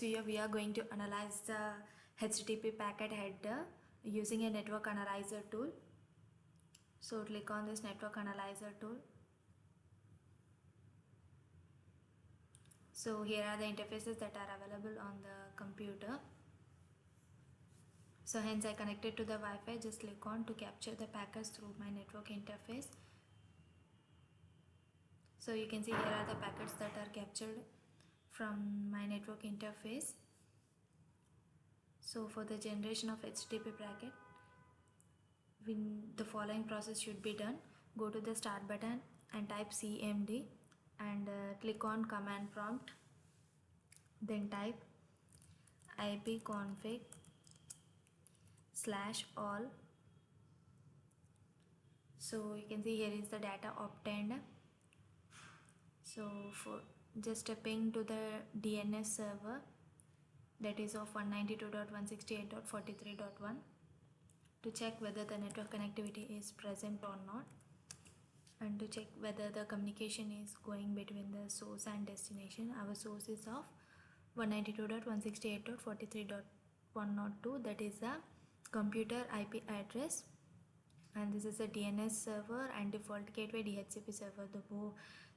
video we are going to analyze the HTTP packet header using a network analyzer tool. So click on this network analyzer tool. So here are the interfaces that are available on the computer. So hence I connected to the Wi-Fi. Just click on to capture the packets through my network interface. So you can see here are the packets that are captured from my network interface. So for the generation of HTTP packet, the following process should be done. Go to the start button and type CMD and click on command prompt. Then type ipconfig/all. So you can see here is the data obtained. So for just a ping to the DNS server, that is of 192.168.43.1, to check whether the network connectivity is present or not, and to check whether the communication is going between the source and destination. Our source is of 192.168.43.102, that is the computer IP address, and this is a DNS server and default gateway DHCP server. The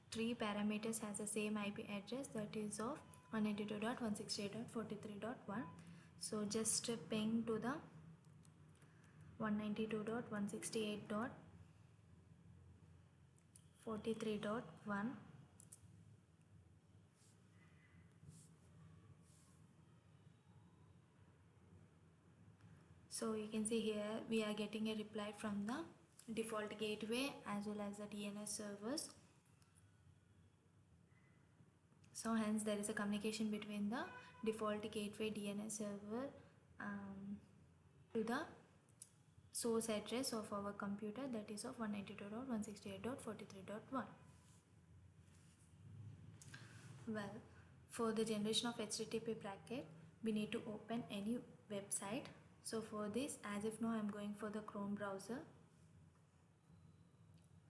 three parameters has the same IP address, that is of 192.168.43.1. so just ping to the 192.168.43.1. So you can see here we are getting a reply from the default gateway as well as the DNS servers. So hence there is a communication between the default gateway DNS server to the source address of our computer, that is of 192.168.43.1. Well, for the generation of HTTP packet, we need to open any website. So for this, as if now I am going for the Chrome browser.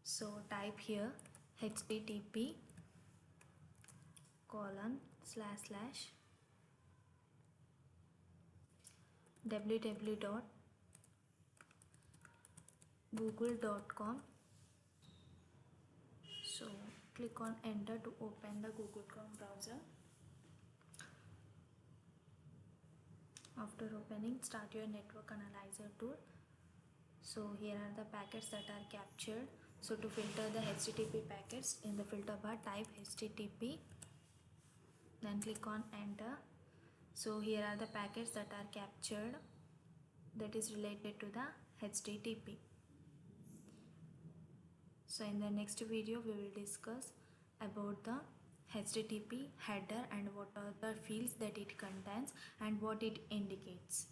So type here http://www.google.com. so click on enter to open the Google Chrome browser. After opening, start your network analyzer tool. So here are the packets that are captured. So to filter the HTTP packets, in the filter bar type HTTP, then click on enter. So here are the packets that are captured, that is related to the HTTP. So in the next video we will discuss about the HTTP header and what are the fields that it contains and what it indicates.